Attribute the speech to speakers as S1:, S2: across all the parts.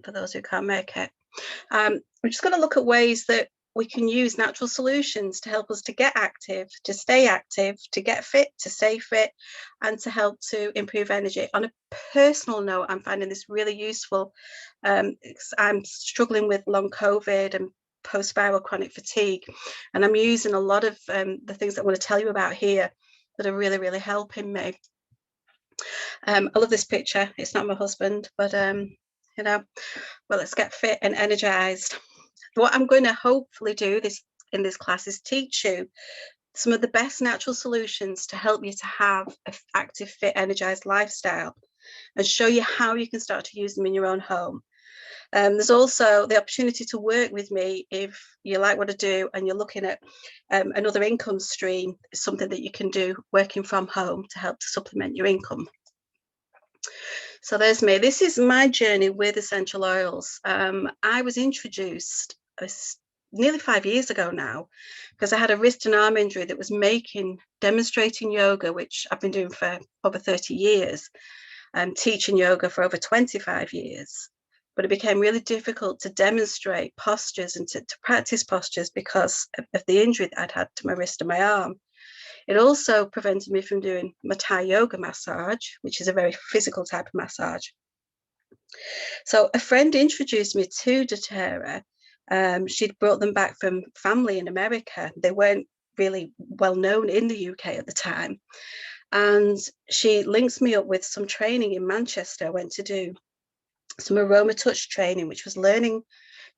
S1: for those who can't make it. We're just going to look at ways that we can use natural solutions to help us to get active, to stay active, to get fit, to stay fit, and to help to improve energy. On a personal note, I'm finding this really useful. I'm struggling with long COVID and post-viral chronic fatigue, and I'm using a lot of the things that I want to tell you about here that are really, really helping me. I love this picture. It's not my husband, but you know, well, let's get fit and energized. What I'm going to hopefully do in this class is teach you some of the best natural solutions to help you to have an active, fit, energized lifestyle, and show you how you can start to use them in your own home. There's also the opportunity to work with me if you like what I do and you're looking at another income stream, something that you can do working from home to help to supplement your income. So there's me. This is my journey with essential oils. I was introduced nearly 5 years ago now, because I had a wrist and arm injury that was demonstrating yoga, which I've been doing for over 30 years, and teaching yoga for over 25 years. But it became really difficult to demonstrate postures and to practice postures because of the injury that I'd had to my wrist and my arm. It also prevented me from doing my Thai yoga massage, which is a very physical type of massage. So a friend introduced me to doTERRA. She'd brought them back from family in America. They weren't really well known in the UK at the time. And she links me up with some training in Manchester. I went to do some aroma touch training, which was learning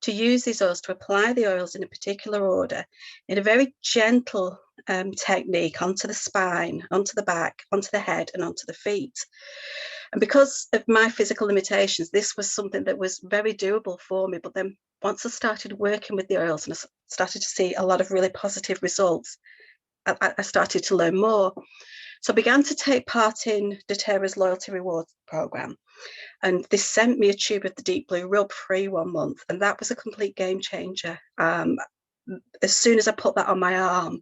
S1: to use these oils, to apply the oils in a particular order in a very gentle technique onto the spine, onto the back, onto the head, and onto the feet. And because of my physical limitations, this was something that was very doable for me. But then once I started working with the oils and I started to see a lot of really positive results, I started to learn more. So I began to take part in doTERRA's loyalty rewards program. And they sent me a tube of the Deep Blue Rub free 1 month. And that was a complete game changer. As soon as I put that on my arm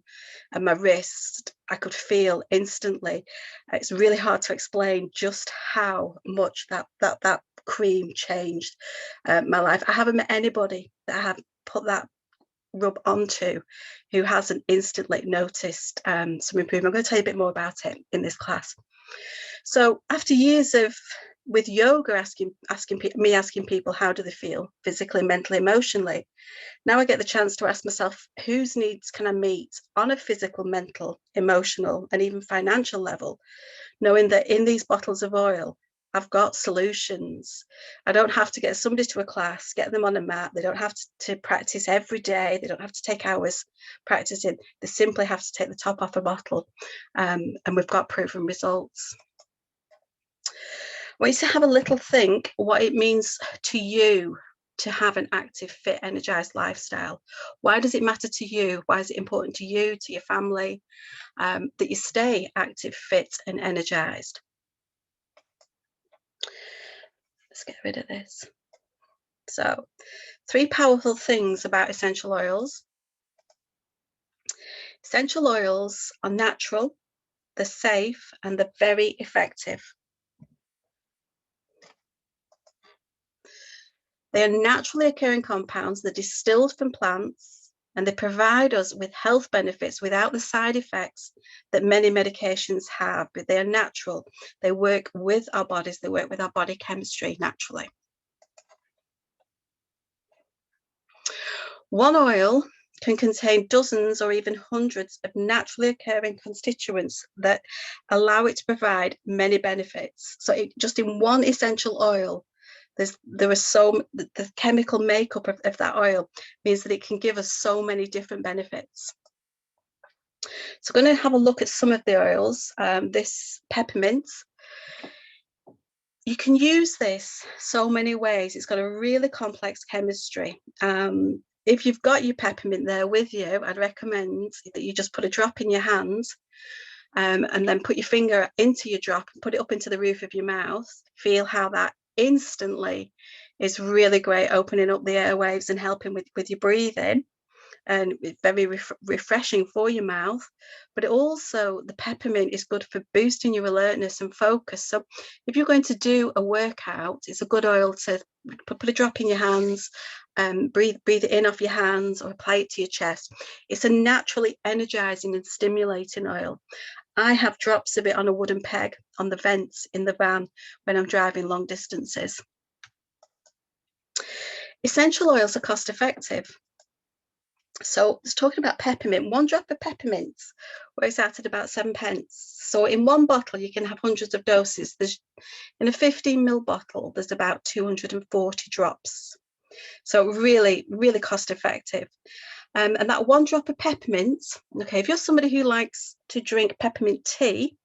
S1: and my wrist, I could feel instantly. It's really hard to explain just how much that cream changed my life. I haven't met anybody that I have put that rub onto who hasn't instantly noticed some improvement. I'm going to tell you a bit more about it in this class. So after years with yoga asking people how do they feel physically, mentally, emotionally, now I get the chance to ask myself, whose needs can I meet on a physical, mental, emotional, and even financial level, knowing that in these bottles of oil, I've got solutions. I don't have to get somebody to a class, get them on a mat. They don't have to practice every day. They don't have to take hours practicing. They simply have to take the top off a bottle, and we've got proven results. I want you to have a little think what it means to you to have an active, fit, energized lifestyle. Why does it matter to you? Why is it important to you, to your family, that you stay active, fit, and energized? Let's get rid of this. So, 3 powerful things about essential oils. Essential oils are natural, they're safe, and they're very effective. They are naturally occurring compounds that are distilled from plants, and they provide us with health benefits without the side effects that many medications have. But they are natural. They work with our bodies. They work with our body chemistry naturally. One oil can contain dozens or even hundreds of naturally occurring constituents that allow it to provide many benefits. So just in one essential oil, the chemical makeup of that oil means that it can give us so many different benefits. So I'm going to have a look at some of the oils. This peppermint, you can use this so many ways. It's got a really complex chemistry. If you've got your peppermint there with you, I'd recommend that you just put a drop in your hand, and then put your finger into your drop and put it up into the roof of your mouth. Feel how that instantly is really great, opening up the airwaves and helping with your breathing. and it's very refreshing for your mouth. But it also, the peppermint is good for boosting your alertness and focus. So if you're going to do a workout, it's a good oil to put a drop in your hands, breathe it in off your hands, or apply it to your chest. It's a naturally energizing and stimulating oil. I have drops of it on a wooden peg on the vents in the van when I'm driving long distances. Essential oils are cost effective. So it's talking about peppermint. 1 drop of peppermint works out at about 7p. So in one bottle, you can have hundreds of doses. In a 15ml bottle, there's about 240 drops. So really, really cost effective. And that 1 drop of peppermint, okay, if you're somebody who likes to drink peppermint tea,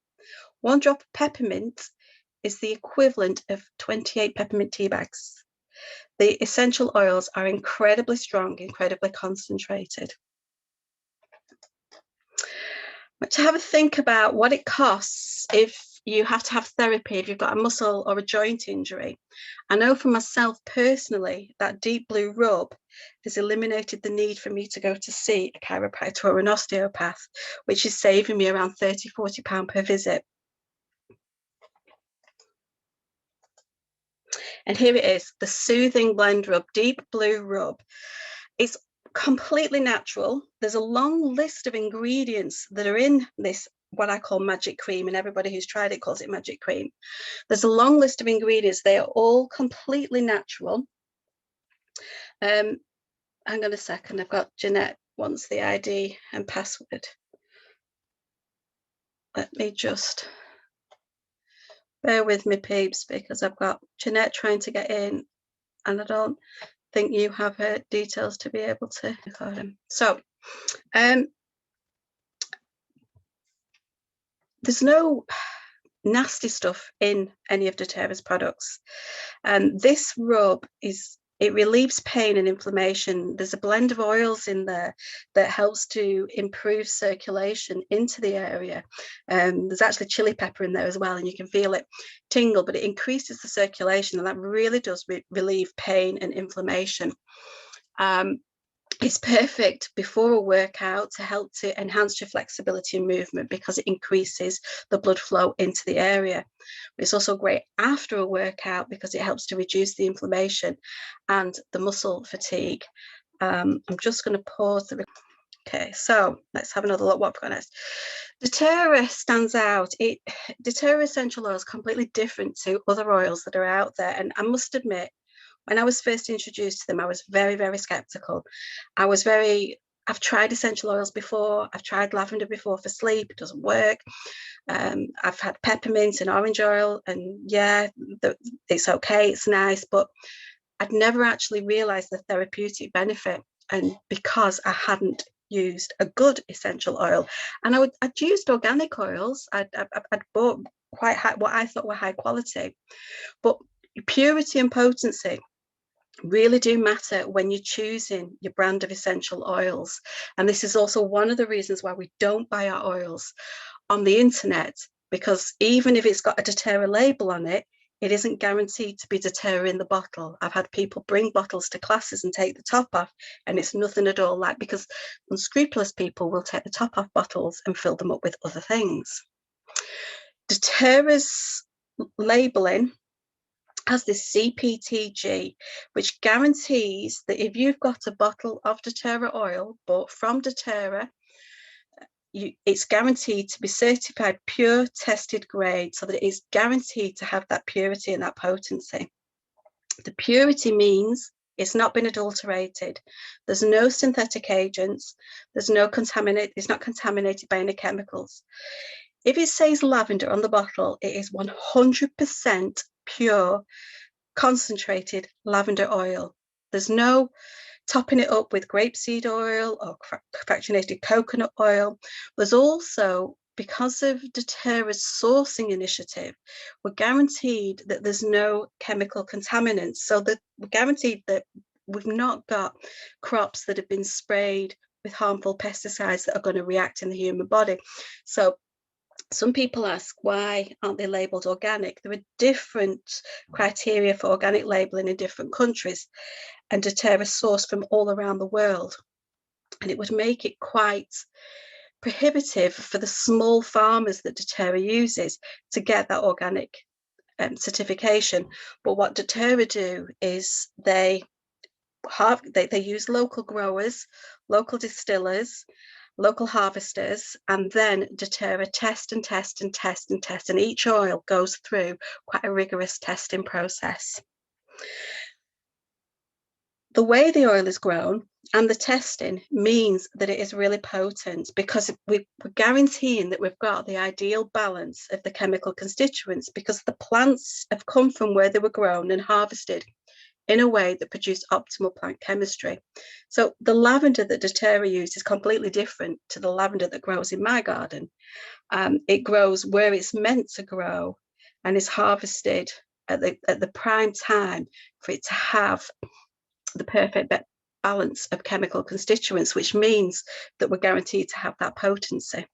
S1: 1 drop of peppermint is the equivalent of 28 peppermint tea bags. The essential oils are incredibly strong, incredibly concentrated. But to have a think about what it costs if you have to have therapy, if you've got a muscle or a joint injury. I know for myself personally, that deep blue rub has eliminated the need for me to go to see a chiropractor or an osteopath, which is saving me around £30–40 per visit. And here it is, the Soothing Blend Rub, Deep Blue Rub. It's completely natural. There's a long list of ingredients that are in this, what I call magic cream, and everybody who's tried it calls it magic cream. There's a long list of ingredients. They are all completely natural. Hang on a second, I've got Jeanette wants the ID and password. Let me just bear with me, peeps, because I've got Jeanette trying to get in and I don't think you have her details to be able to record them. So there's no nasty stuff in any of doTERRA's products. This rub it relieves pain and inflammation. There's a blend of oils in there that helps to improve circulation into the area. There's actually chili pepper in there as well, and you can feel it tingle, but it increases the circulation, and that really does relieve pain and inflammation. It's perfect before a workout to help to enhance your flexibility and movement because it increases the blood flow into the area. It's also great after a workout because it helps to reduce the inflammation and the muscle fatigue. I'm just going to pause the. Okay, so let's have another look what we've got next. doTERRA stands out. doTERRA essential oil is completely different to other oils that are out there, and I must admit, when I was first introduced to them, I was very, very skeptical. I've tried essential oils before. I've tried lavender before for sleep. It doesn't work. I've had peppermint and orange oil, and yeah, it's okay. It's nice, but I'd never actually realized the therapeutic benefit. And because I hadn't used a good essential oil, and I'd used organic oils. I'd bought quite high, what I thought were high quality, but purity and potency really do matter when you're choosing your brand of essential oils. And this is also one of the reasons why we don't buy our oils on the internet, because even if it's got a doTERRA label on it, it isn't guaranteed to be doTERRA in the bottle. I've had people bring bottles to classes and take the top off, and it's nothing at all like, because unscrupulous people will take the top off bottles and fill them up with other things. doTERRA's labeling has this CPTG, which guarantees that if you've got a bottle of doTERRA oil bought from doTERRA, it's guaranteed to be certified pure, tested grade, so that it is guaranteed to have that purity and that potency. The purity means it's not been adulterated. There's no synthetic agents. It's not contaminated by any chemicals. If it says lavender on the bottle, it is 100% pure, concentrated lavender oil. There's no topping it up with grapeseed oil or fractionated coconut oil. There's also, because of doTERRA's sourcing initiative, we're guaranteed that there's no chemical contaminants. So that we're guaranteed that we've not got crops that have been sprayed with harmful pesticides that are going to react in the human body. So some people ask, why aren't they labelled organic? There are different criteria for organic labelling in different countries, and doTERRA is sourced from all around the world. and it would make it quite prohibitive for the small farmers that doTERRA uses to get that organic certification. But what doTERRA do is they use local growers, local distillers, local harvesters, and then doTERRA test and test and test and test, and each oil goes through quite a rigorous testing process. The way the oil is grown and the testing means that it is really potent, because we're guaranteeing that we've got the ideal balance of the chemical constituents, because the plants have come from where they were grown and harvested in a way that produced optimal plant chemistry. So the lavender that doTERRA uses is completely different to the lavender that grows in my garden. It grows where it's meant to grow and is harvested at the prime time for it to have the perfect balance of chemical constituents, which means that we're guaranteed to have that potency.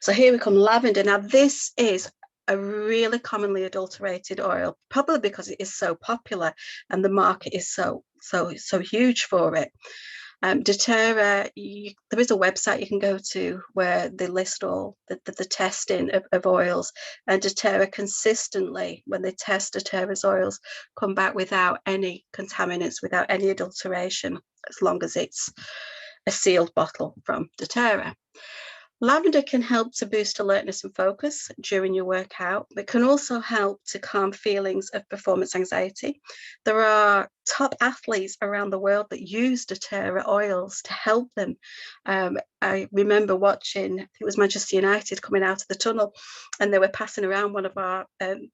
S1: So here we come, lavender. Now this is a really commonly adulterated oil, probably because it is so popular and the market is so huge for it. doTERRA, there is a website you can go to where they list all the testing of oils, and doTERRA consistently, when they test doTERRA's oils, come back without any contaminants, without any adulteration, as long as it's a sealed bottle from doTERRA. Lavender can help to boost alertness and focus during your workout. It can also help to calm feelings of performance anxiety. There are top athletes around the world that use doTERRA oils to help them. I remember watching, I think it was Manchester United coming out of the tunnel, and they were passing around one of our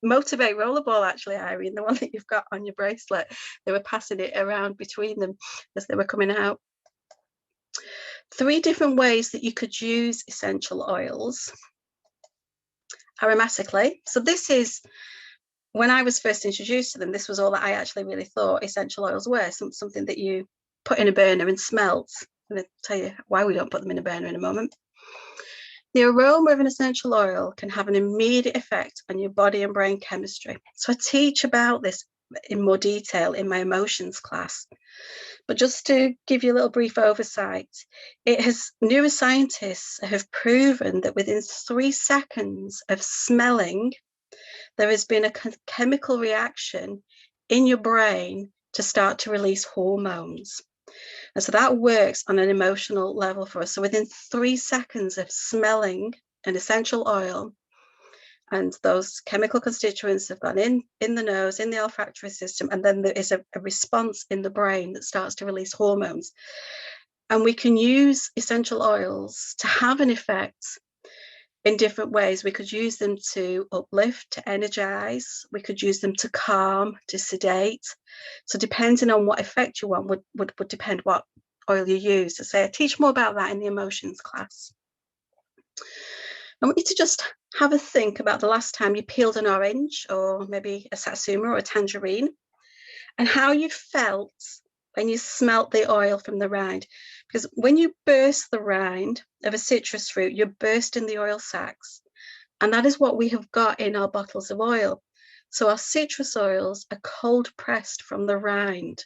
S1: Motivate rollerball, actually, Irene, the one that you've got on your bracelet. They were passing it around between them as they were coming out. 3 different ways that you could use essential oils aromatically. So this is, when I was first introduced to them, this was all that I actually really thought essential oils were, something that you put in a burner and smelt. I'm going to tell you why we don't put them in a burner in a moment. The aroma of an essential oil can have an immediate effect on your body and brain chemistry. So I teach about this in more detail in my emotions class. But just to give you a little brief oversight, neuroscientists have proven that within 3 seconds of smelling, there has been a chemical reaction in your brain to start to release hormones. And so that works on an emotional level for us. So within 3 seconds of smelling an essential oil, and those chemical constituents have gone in the nose, in the olfactory system, and then there is a response in the brain that starts to release hormones. And we can use essential oils to have an effect in different ways. We could use them to uplift, to energize. We could use them to calm, to sedate. So depending on what effect you want would depend what oil you use. So I teach more about that in the emotions class. I want you to just have a think about the last time you peeled an orange, or maybe a satsuma or a tangerine, and how you felt when you smelt the oil from the rind. Because when you burst the rind of a citrus fruit, you're bursting the oil sacs. And that is what we have got in our bottles of oil. So our citrus oils are cold pressed from the rind.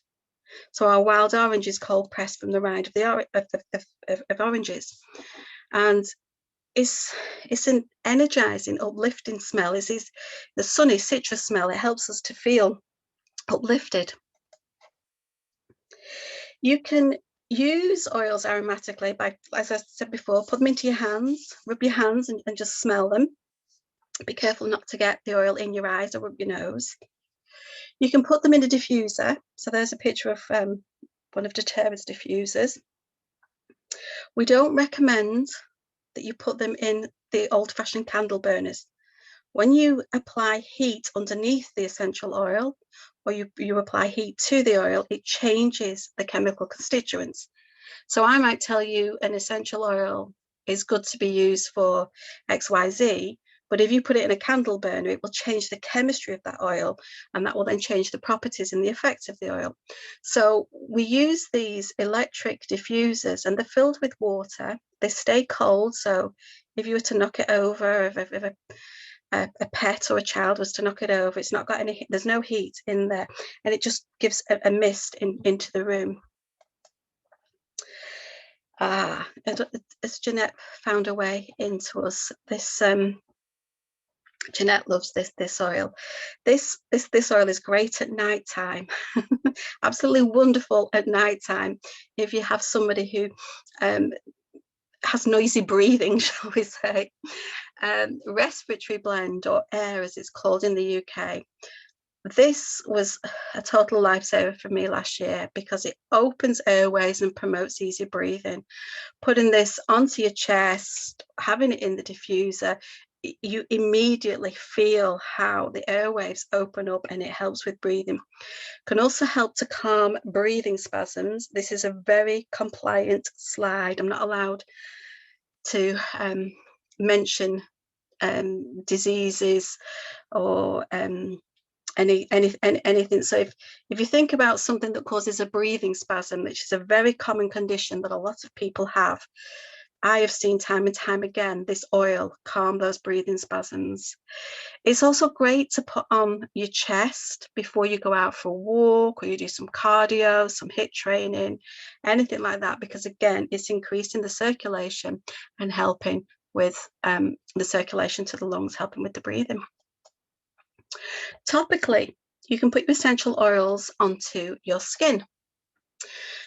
S1: So our wild orange is cold pressed from the rind of oranges. And it's an energizing, uplifting smell. It's the sunny citrus smell. It helps us to feel uplifted. You can use oils aromatically by, as I said before, put them into your hands, rub your hands and just smell them. Be careful not to get the oil in your eyes or rub your nose. You can put them in a diffuser. So there's a picture of one of doTERRA's diffusers. We don't recommend that you put them in the old-fashioned candle burners. When you apply heat underneath the essential oil, or you apply heat to the oil, it changes the chemical constituents. So I might tell you an essential oil is good to be used for XYZ, but if you put it in a candle burner, it will change the chemistry of that oil, and that will then change the properties and the effects of the oil. So we use these electric diffusers, and they're filled with water. They stay cold, so if you were to knock it over, if a pet or a child was to knock it over, it's not got any, there's no heat in there, and it just gives a mist into the room. As Jeanette found a way into us, this Jeanette loves this oil. This oil is great at night time. Absolutely wonderful at night time if you have somebody who has noisy breathing, shall we say. Respiratory blend, or air as it's called in the UK. This was a total lifesaver for me last year because it opens airways and promotes easy breathing. Putting this onto your chest, having it in the diffuser, you immediately feel how the airwaves open up, and it helps with breathing. Can also help to calm breathing spasms. This is a very compliant slide. I'm not allowed to mention diseases or anything. So if you think about something that causes a breathing spasm, which is a very common condition that a lot of people have, I have seen time and time again this oil calm those breathing spasms. It's also great to put on your chest before you go out for a walk, or you do some cardio, some HIIT training, anything like that, because again, it's increasing the circulation and helping with the circulation to the lungs, helping with the breathing. Topically, you can put your essential oils onto your skin.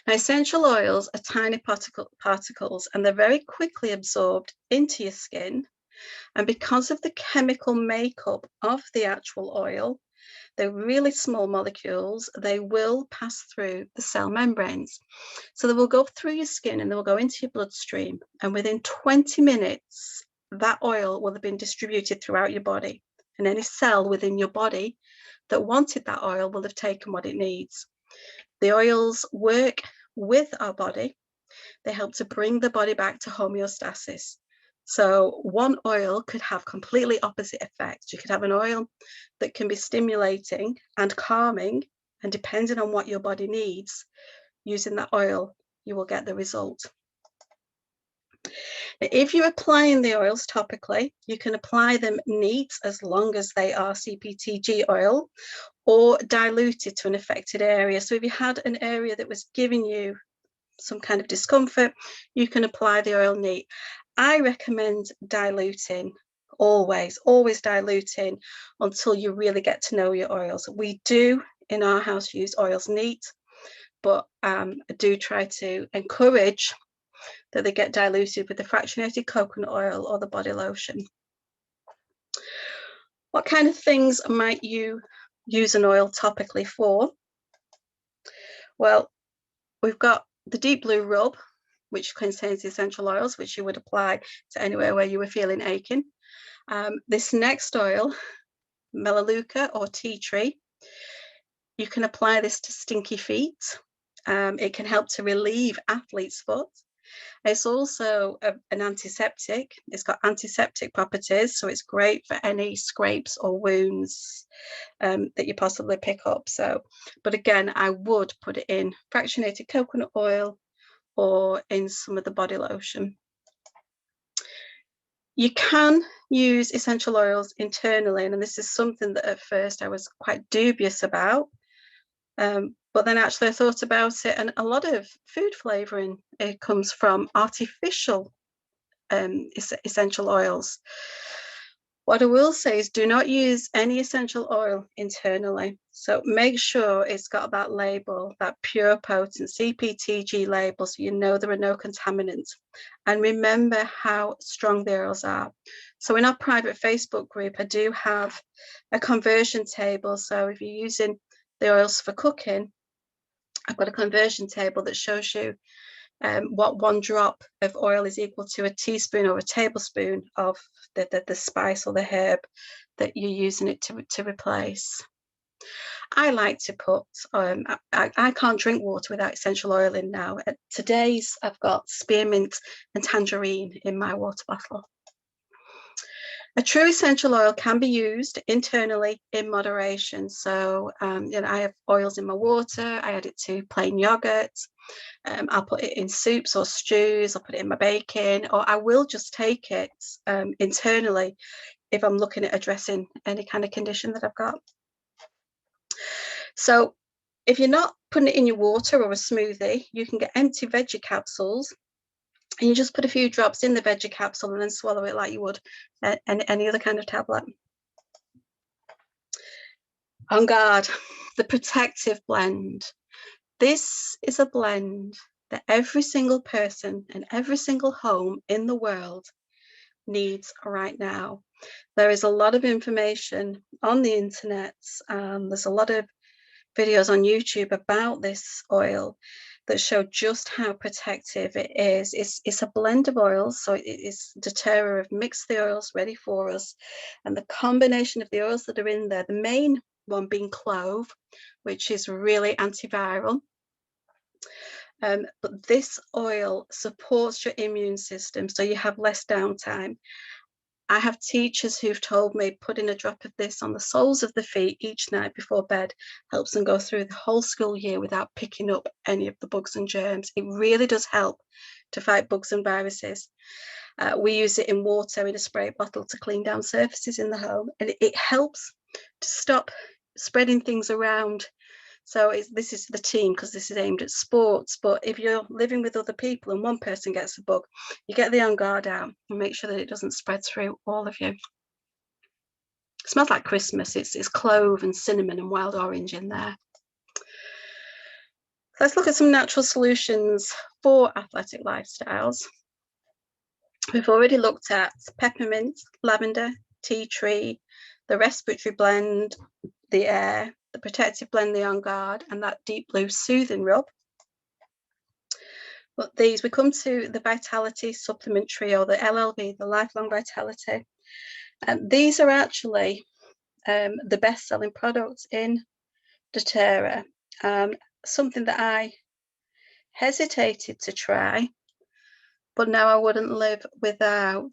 S1: Now, essential oils are tiny particles, and they're very quickly absorbed into your skin. And because of the chemical makeup of the actual oil, they're really small molecules, they will pass through the cell membranes. So they will go through your skin and they will go into your bloodstream. And within 20 minutes, that oil will have been distributed throughout your body. And any cell within your body that wanted that oil will have taken what it needs. The oils work with our body. They help to bring the body back to homeostasis. So one oil could have completely opposite effects. You could have an oil that can be stimulating and calming, and depending on what your body needs, using that oil, you will get the result. If you're applying the oils topically, you can apply them neat as long as they are CPTG oil, or diluted to an affected area. So if you had an area that was giving you some kind of discomfort, you can apply the oil neat. I recommend diluting, always diluting until you really get to know your oils. We do in our house use oils neat, but I do try to encourage that they get diluted with the fractionated coconut oil or the body lotion. What kind of things might you use an oil topically for? Well, we've got the deep blue rub, which contains the essential oils, which you would apply to anywhere where you were feeling aching. This next oil, Melaleuca or tea tree, you can apply this to stinky feet. It can help to relieve athlete's foot. It's also an antiseptic. It's got antiseptic properties, so it's great for any scrapes or wounds that you possibly pick up. So, but again, I would put it in fractionated coconut oil or in some of the body lotion. You can use essential oils internally, and this is something that at first I was quite dubious about. But then actually I thought about it, and a lot of food flavoring comes from artificial essential oils. What I will say is do not use any essential oil internally. So make sure it's got that label, that pure potent CPTG label, so you know there are no contaminants. And remember how strong the oils are. So in our private Facebook group, I do have a conversion table. So if you're using the oils for cooking, I've got a conversion table that shows you what 1 drop of oil is equal to a teaspoon or a tablespoon of the spice or the herb that you're using it to replace. I like to put, I can't drink water without essential oil in now. Today's I've got spearmint and tangerine in my water bottle. A true essential oil can be used internally in moderation. So, I have oils in my water. I add it to plain yogurt. I'll put it in soups or stews. I'll put it in my baking, or I will just take it internally if I'm looking at addressing any kind of condition that I've got. So if you're not putting it in your water or a smoothie, you can get empty veggie capsules And you just put a few drops in the veggie capsule and then swallow it like you would any other kind of tablet. On Guard, the protective blend. This is a blend that every single person and every single home in the world needs right now. There is a lot of information on the internet. There's a lot of videos on YouTube about this oil that show just how protective it is. It's a blend of oils, so it's doTERRA have mixed the oils ready for us, and the combination of the oils that are in there, the main one being clove, which is really antiviral. But this oil supports your immune system, so you have less downtime. I have teachers who've told me putting a drop of this on the soles of the feet each night before bed helps them go through the whole school year without picking up any of the bugs and germs. It really does help to fight bugs and viruses. We use it in water in a spray bottle to clean down surfaces in the home, and it helps to stop spreading things around. So this is the team, because this is aimed at sports, but if you're living with other people and one person gets a bug, you get the On Guard out and make sure that it doesn't spread through all of you. It smells like Christmas. It's clove and cinnamon and wild orange in there. Let's look at some natural solutions for athletic lifestyles. We've already looked at peppermint, lavender, tea tree, the respiratory blend, the air, the protective blend, the On Guard, and that deep blue soothing rub. But these, we come to the Vitality Supplement Trio, the LLV, the Lifelong Vitality. And these are actually the best-selling products in doTERRA. Something that I hesitated to try, but now I wouldn't live without.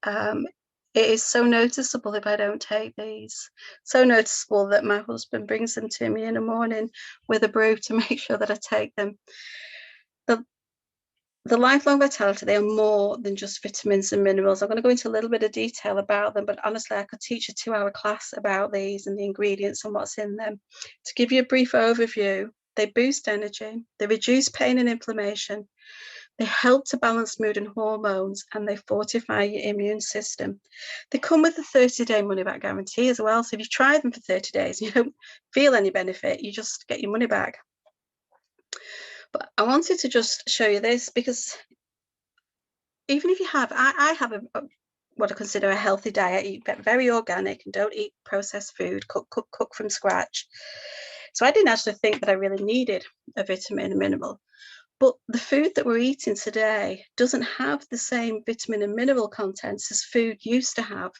S1: It is so noticeable if I don't take these. So noticeable that my husband brings them to me in the morning with a brew to make sure that I take them. The Lifelong Vitality, they are more than just vitamins and minerals. I'm going to go into a little bit of detail about them, but honestly, I could teach a 2-hour class about these and the ingredients and what's in them. To give you a brief overview, they boost energy, they reduce pain and inflammation, they help to balance mood and hormones, and they fortify your immune system. They come with a 30-day money-back guarantee as well. So if you try them for 30 days and you don't feel any benefit, you just get your money back. But I wanted to just show you this because even if you have, I have what I consider a healthy diet. I eat very organic and don't eat processed food, cook from scratch. So I didn't actually think that I really needed a vitamin and mineral. But the food that we're eating today doesn't have the same vitamin and mineral contents as food used to have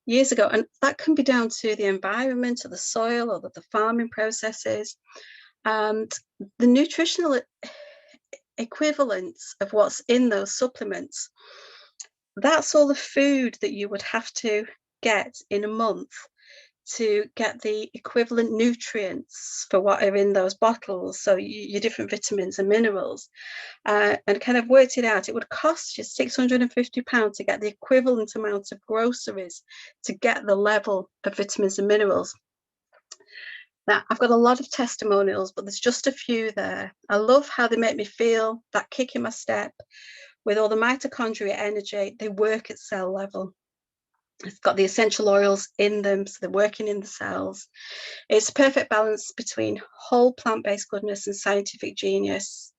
S1: years ago. And that can be down to the environment or the soil or the farming processes. And the nutritional equivalents of what's in those supplements, that's all the food that you would have to get in a month to get the equivalent nutrients for what are in those bottles, so your different vitamins and minerals, and kind of worked it out. It would cost you £650 to get the equivalent amount of groceries to get the level of vitamins and minerals. Now, I've got a lot of testimonials, but there's just a few there. I love how they make me feel, that kick in my step. With all the mitochondria energy, they work at cell level. It's got the essential oils in them, so they're working in the cells. It's a perfect balance between whole plant-based goodness and scientific genius.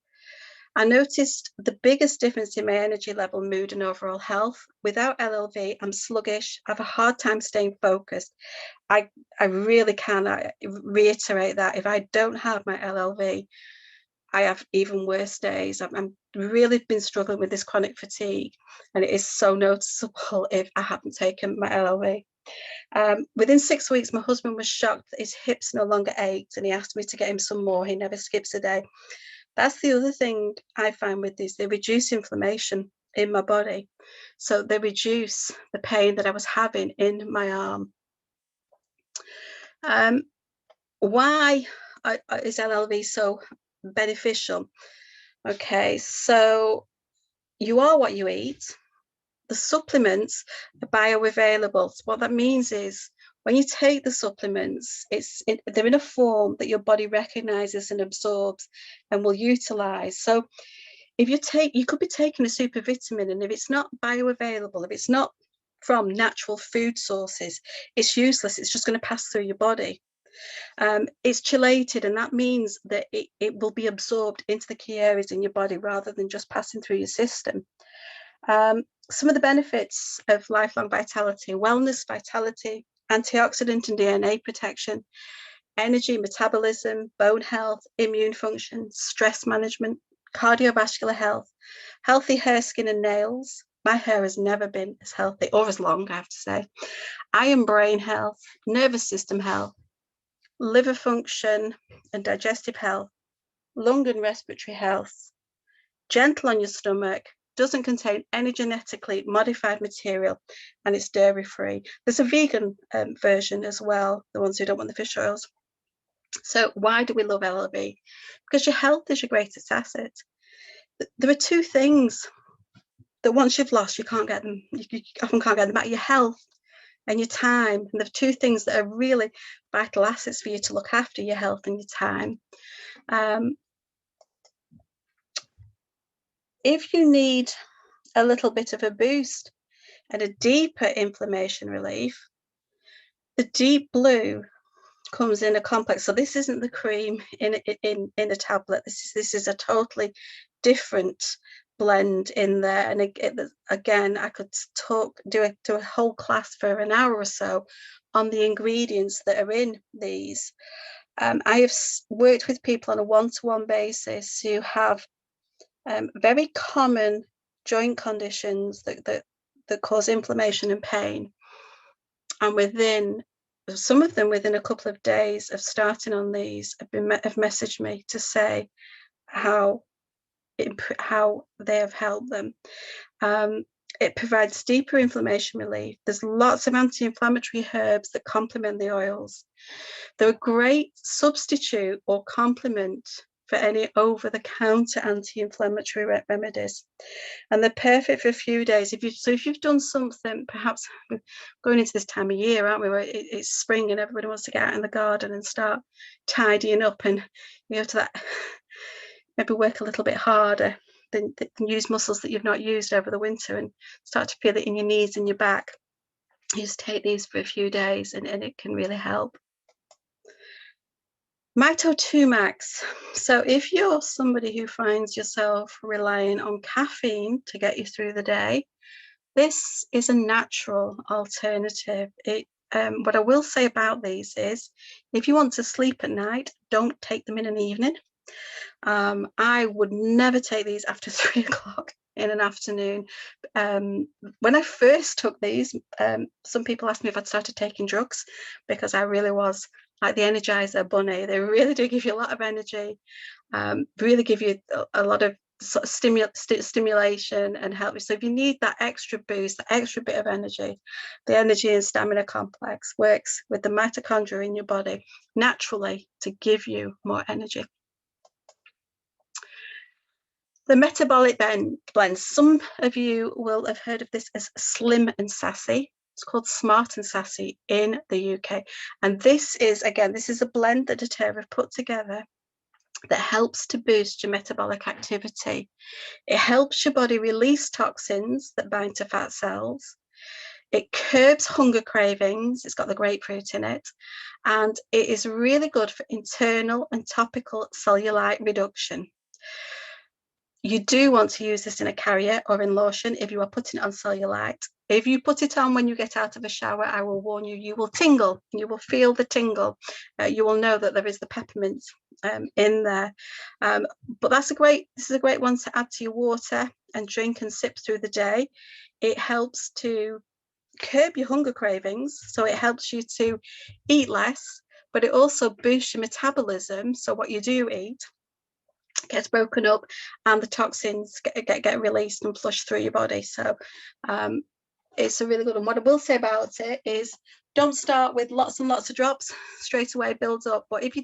S1: I noticed the biggest difference in my energy level, mood, and overall health. Without LLV, I'm sluggish. I have a hard time staying focused. I really can reiterate that. If I don't have my LLV, I have even worse days. I'm really been struggling with this chronic fatigue, and it is so noticeable if I haven't taken my LLV. Within 6 weeks, my husband was shocked that his hips no longer ached, and he asked me to get him some more. He never skips a day. That's the other thing I find with these. They reduce inflammation in my body. So they reduce the pain that I was having in my arm. Why is LLV so beneficial? Okay, so you are what you eat. The supplements are bioavailable. So what that means is when you take the supplements, they're in a form that your body recognizes and absorbs and will utilize. So If you could be taking a super vitamin, and if it's not bioavailable, if it's not from natural food sources, it's useless. It's just going to pass through your body. It's chelated, and that means that it will be absorbed into the key areas in your body rather than just passing through your system. Some of the benefits of lifelong vitality: wellness, vitality, antioxidant and DNA protection, energy, metabolism, bone health, immune function, stress management, cardiovascular health, healthy hair, skin and nails. My hair has never been as healthy or as long, I have to say. Eye and brain health, nervous system health, liver function and digestive health, lung and respiratory health, gentle on your stomach, doesn't contain any genetically modified material, and it's dairy free. There's a vegan version as well, the ones who don't want the fish oils. So why do we love LLV? Because your health is your greatest asset. There are two things that once you've lost, you can't get them. You often can't get them back: your health and your time. And the two things that are really vital assets for you to look after: your health and your time. If you need a little bit of a boost and a deeper inflammation relief, the deep blue comes in a complex. So this isn't the cream in a tablet. This is a totally different blend in there. And again, I could do a whole class for an hour or so on the ingredients that are in these. I have worked with people on a one-to-one basis who have very common joint conditions that cause inflammation and pain, and some of them within a couple of days of starting on these have messaged me to say how they have helped them. It provides deeper inflammation relief. There's lots of anti-inflammatory herbs that complement the oils. They're a great substitute or complement for any over-the-counter anti-inflammatory remedies, and they're perfect for a few days. If you've done something, perhaps going into this time of year, aren't we, where it's spring and everybody wants to get out in the garden and start tidying up, and you go to that, maybe work a little bit harder, then use muscles that you've not used over the winter and start to feel it in your knees and your back. You just take these for a few days and it can really help. Mito 2 Max. So if you're somebody who finds yourself relying on caffeine to get you through the day, this is a natural alternative. What I will say about these is, if you want to sleep at night, don't take them in an evening. I would never take these after 3 o'clock in an afternoon. When I first took these, some people asked me if I'd started taking drugs, because I really was like the Energizer bunny. They really do give you a lot of energy, really give you a lot of sort of stimulation and help you. So if you need that extra boost, that extra bit of energy, the energy and stamina complex works with the mitochondria in your body naturally to give you more energy. The metabolic blend. Some of you will have heard of this as Slim and Sassy. It's called Smart and Sassy in the UK. And this is a blend that doTERRA have put together that helps to boost your metabolic activity. It helps your body release toxins that bind to fat cells. It curbs hunger cravings. It's got the grapefruit in it. And it is really good for internal and topical cellulite reduction. You do want to use this in a carrier or in lotion if you are putting it on cellulite. If you put it on when you get out of a shower, I will warn you, you will tingle. You will feel the tingle. You will know that there is the peppermint in there. But this is a great one to add to your water and drink and sip through the day. It helps to curb your hunger cravings, so it helps you to eat less, but it also boosts your metabolism. So what you do eat gets broken up and the toxins get released and flushed through your body. So it's a really good one. What I will say about it is, don't start with lots and lots of drops straight away, builds up. But if